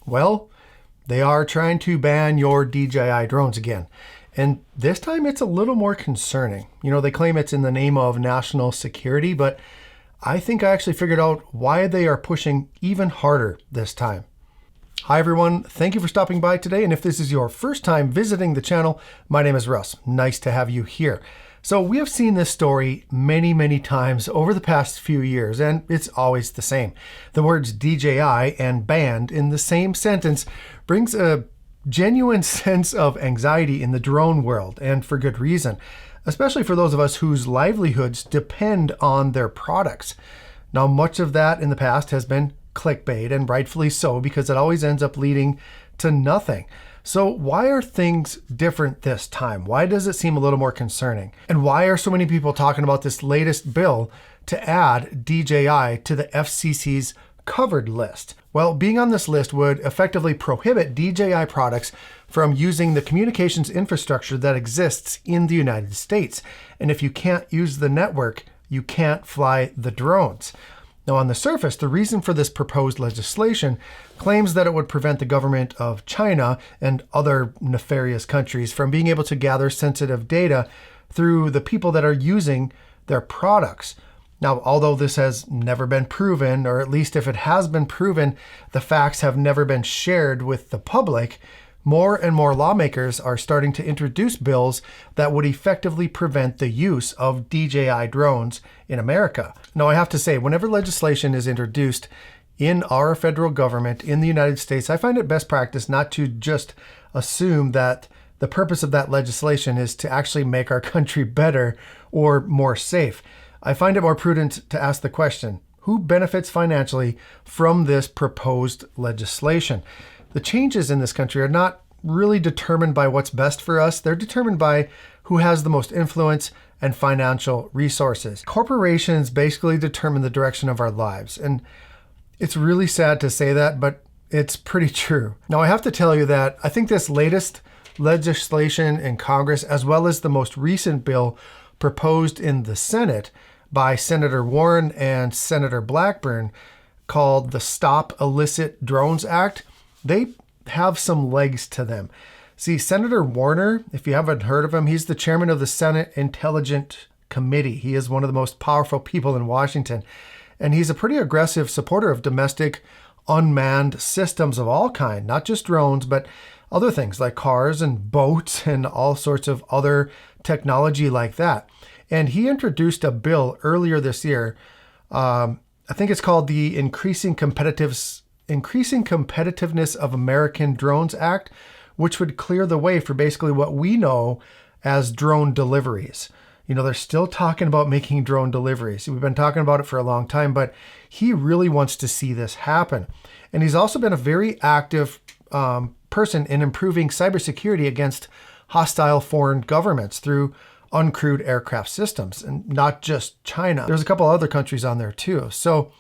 Well, they are trying to ban your DJI drones again. And this time it's a little more concerning. They claim it's in the name of national security, but I think I actually figured out why they are pushing even harder this time. Hi everyone, thank you for stopping by today. And if this is your first time visiting the channel, my name is Russ. Nice to have you here. So we have seen this story many times over the past few years, and it's always the same. The words DJI and banned in the same sentence brings a genuine sense of anxiety in the drone world, and for good reason, especially for those of us whose livelihoods depend on their products. Now, much of that in the past has been clickbait, and rightfully so, because it always ends up leading to nothing. So why are things different this time? Why does it seem a little more concerning? And why are so many people talking about this latest bill to add DJI to the FCC's covered list? Well, being on this list would effectively prohibit DJI products from using the communications infrastructure that exists in the United States. And if you can't use the network, you can't fly the drones. Now, on the surface, the reason for this proposed legislation claims that it would prevent the government of China and other nefarious countries from being able to gather sensitive data through the people that are using their products. Now, although this has never been proven, or at least if it has been proven, the facts have never been shared with the public, more and more lawmakers are starting to introduce bills that would effectively prevent the use of DJI drones in America. Now, I have to say, whenever legislation is introduced in our federal government in the United States, I find it best practice not to just assume that the purpose of that legislation is to actually make our country better or more safe. I find it more prudent to ask the question, who benefits financially from this proposed legislation? The changes in this country are not really determined by what's best for us. They're determined by who has the most influence and financial resources. Corporations basically determine the direction of our lives. And it's really sad to say that, but it's pretty true. Now, I have to tell you that I think this latest legislation in Congress, as well as the most recent bill proposed in the Senate by Senator Warren and Senator Blackburn, called the Stop Illicit Drones Act, they have some legs to them. See, Senator Warner, if you haven't heard of him, he's the chairman of the Senate Intelligence Committee. He is one of the most powerful people in Washington. And he's a pretty aggressive supporter of domestic unmanned systems of all kind, not just drones, but other things like cars and boats and all sorts of other technology like that. And he introduced a bill earlier this year. I think it's called the Increasing Competitiveness of American Drones Act, which would clear the way for basically what we know as drone deliveries. They're still talking about making drone deliveries. We've been talking about it for a long time, but he really wants to see this happen. And he's also been a very active person in improving cybersecurity against hostile foreign governments through uncrewed aircraft systems, and not just China. There's a couple other countries on there too. So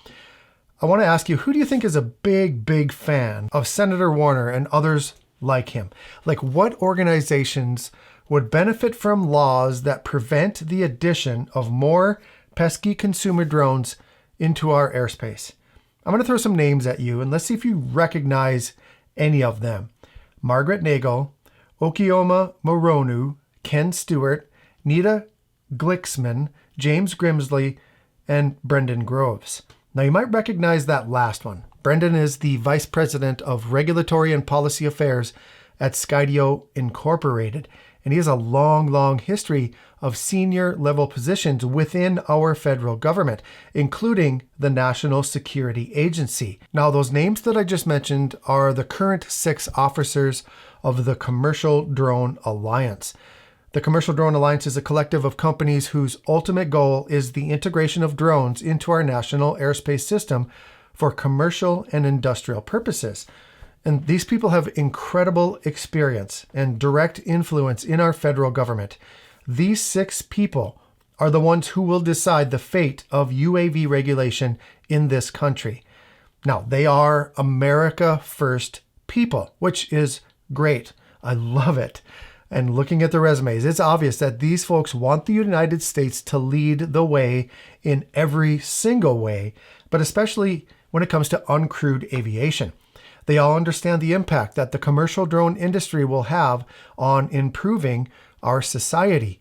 I want to ask you, who do you think is a big fan of Senator Warner and others like him? Like, what organizations would benefit from laws that prevent the addition of more pesky consumer drones into our airspace? I'm going to throw some names at you, and let's see if you recognize any of them. Margaret Nagel, Okioma Moronu, Ken Stewart, Nita Glicksman, James Grimsley, and Brendan Groves. Now, you might recognize that last one. Brendan is the Vice President of Regulatory and Policy Affairs at Skydio Incorporated, and he has a long history of senior level positions within our federal government, including the National Security Agency. Now, those names that I just mentioned are the current 6 officers of the Commercial Drone Alliance. The Commercial Drone Alliance is a collective of companies whose ultimate goal is the integration of drones into our national airspace system for commercial and industrial purposes. And these people have incredible experience and direct influence in our federal government. These 6 people are the ones who will decide the fate of UAV regulation in this country. Now, they are America First people, which is great. I love it. And looking at the resumes, it's obvious that these folks want the United States to lead the way in every single way, but especially when it comes to uncrewed aviation. They all understand the impact that the commercial drone industry will have on improving our society.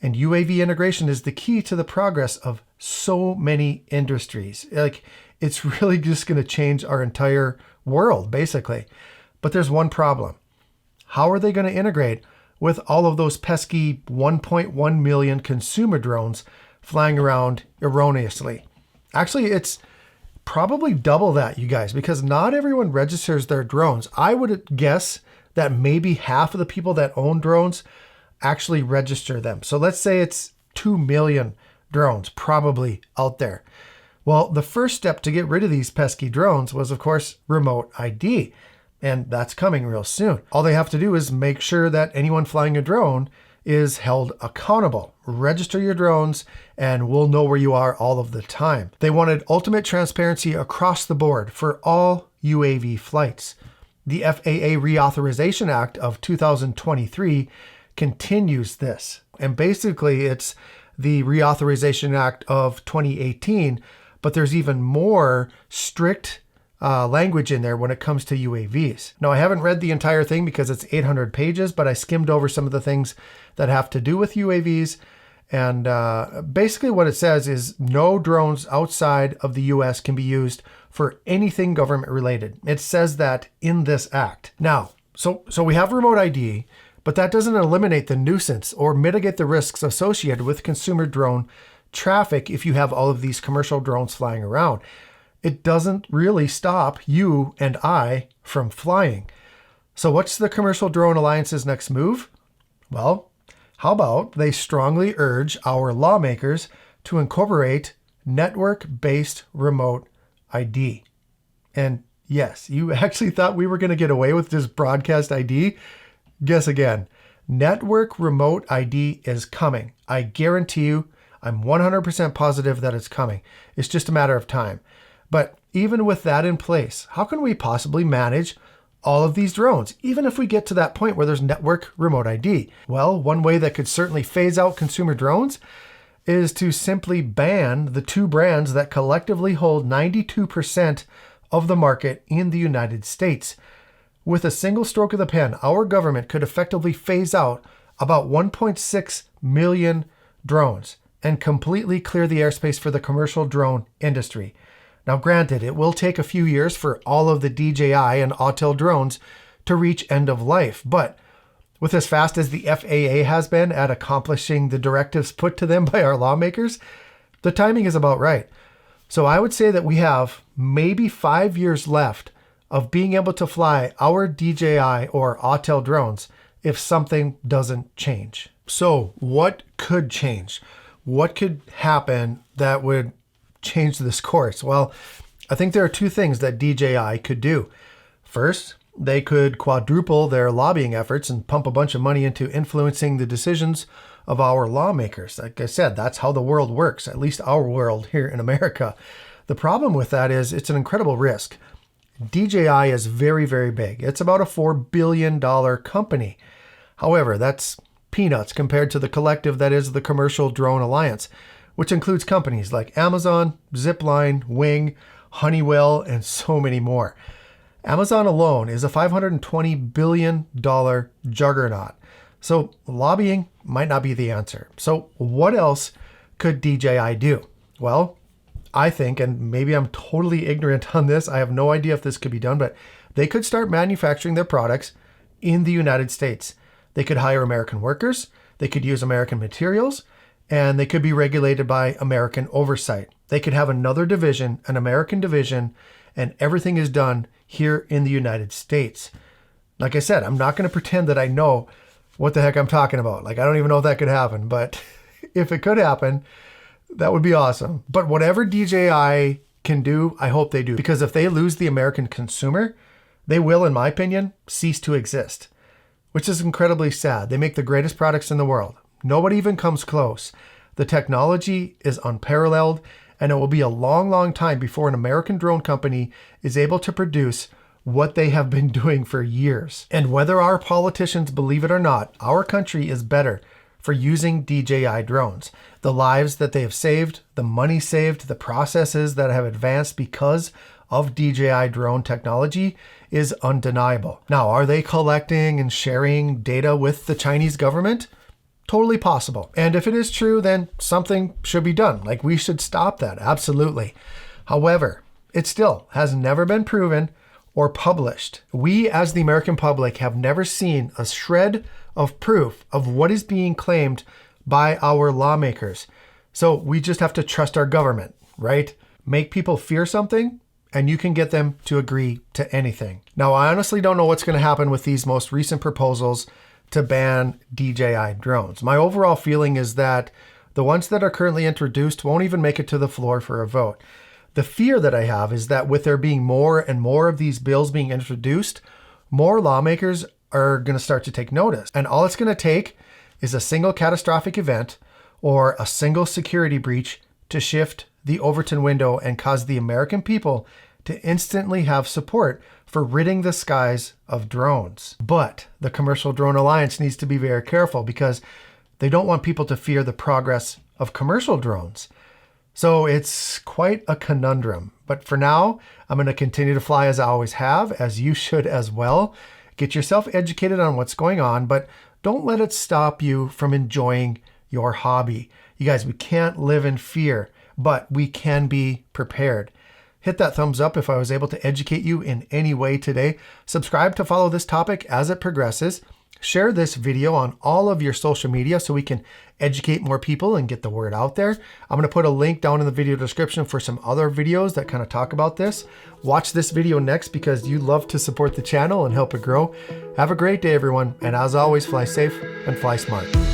And UAV integration is the key to the progress of so many industries. Like, it's really just going to change our entire world, basically. But there's one problem. How are they going to integrate with all of those pesky 1.1 million consumer drones flying around erroneously? Actually, it's probably double that, you guys, because not everyone registers their drones. I would guess that maybe half of the people that own drones actually register them. So let's say it's 2 million drones probably out there. Well, the first step to get rid of these pesky drones was, of course, remote ID. And that's coming real soon. All they have to do is make sure that anyone flying a drone is held accountable. Register your drones and we'll know where you are all of the time. They wanted ultimate transparency across the board for all UAV flights. The FAA Reauthorization Act of 2023 continues this. And basically it's the Reauthorization Act of 2018, but there's even more strict language in there when it comes to UAVs. Now, I haven't read the entire thing because it's 800 pages, but I skimmed over some of the things that have to do with UAVs. And basically what it says is no drones outside of the US can be used for anything government related. It says that in this act. Now, so we have remote ID, but that doesn't eliminate the nuisance or mitigate the risks associated with consumer drone traffic if you have all of these commercial drones flying around. It doesn't really stop you and I from flying. So what's the Commercial Drone Alliance's next move? Well, how about they strongly urge our lawmakers to incorporate network-based remote ID. And yes, you actually thought we were going to get away with just broadcast ID? Guess again. Network remote ID is coming. I guarantee you, I'm 100% positive that it's coming. It's just a matter of time. But even with that in place, how can we possibly manage all of these drones, even if we get to that point where there's network remote ID? Well, one way that could certainly phase out consumer drones is to simply ban the two brands that collectively hold 92% of the market in the United States. With a single stroke of the pen, our government could effectively phase out about 1.6 million drones and completely clear the airspace for the commercial drone industry. Now, granted, it will take a few years for all of the DJI and Autel drones to reach end of life, but with as fast as the FAA has been at accomplishing the directives put to them by our lawmakers, the timing is about right. So I would say that we have maybe 5 years left of being able to fly our DJI or Autel drones if something doesn't change. So what could change? What could happen that would change this course? Well, I think there are two things that DJI could do. First, they could quadruple their lobbying efforts and pump a bunch of money into influencing the decisions of our lawmakers. Like I said, that's how the world works, at least our world here in America. The problem with that is it's an incredible risk. DJI is very, very big. It's about a $4 billion company. However, that's peanuts compared to the collective that is the Commercial Drone Alliance, which includes companies like Amazon, Zipline, Wing, Honeywell, and so many more. Amazon alone is a $520 billion juggernaut. So lobbying might not be the answer. So what else could DJI do? Well, I think, and maybe I'm totally ignorant on this, I have no idea if this could be done, but they could start manufacturing their products in the United States. They could hire American workers, they could use American materials, and they could be regulated by American oversight. They could have another division, an American division, and everything is done here in the United States. Like I said, I'm not going to pretend that I know what the heck I'm talking about. Like, I don't even know if that could happen, but if it could happen, that would be awesome. But whatever DJI can do, I hope they do, because if they lose the American consumer, they will, in my opinion, cease to exist, which is incredibly sad. They make the greatest products in the world. Nobody even comes close. The technology is unparalleled, and it will be a long, long time before an American drone company is able to produce what they have been doing for years. And whether our politicians believe it or not, our country is better for using DJI drones. The lives that they have saved, the money saved, the processes that have advanced because of DJI drone technology is undeniable. Now, are they collecting and sharing data with the Chinese government? Totally possible. And if it is true, then something should be done. Like, we should stop that. Absolutely. However, it still has never been proven or published. We, as the American public, have never seen a shred of proof of what is being claimed by our lawmakers. So we just have to trust our government, right? Make people fear something, and you can get them to agree to anything. Now, I honestly don't know what's going to happen with these most recent proposals to ban DJI drones. My overall feeling is that the ones that are currently introduced won't even make it to the floor for a vote. The fear that I have is that with there being more and more of these bills being introduced, more lawmakers are going to start to take notice. And all it's going to take is a single catastrophic event or a single security breach to shift the Overton window and cause the American people to instantly have support for ridding the skies of drones. But the Commercial Drone Alliance needs to be very careful because they don't want people to fear the progress of commercial drones. So it's quite a conundrum. But for now, I'm going to continue to fly as I always have, as you should as well. Get yourself educated on what's going on, but don't let it stop you from enjoying your hobby. You guys, we can't live in fear, but we can be prepared. Hit that thumbs up if I was able to educate you in any way today. Subscribe to follow this topic as it progresses. Share this video on all of your social media so we can educate more people and get the word out there. I'm going to put a link down in the video description for some other videos that kind of talk about this. Watch this video next because you love to support the channel and help it grow. Have a great day, everyone. And as always, fly safe and fly smart.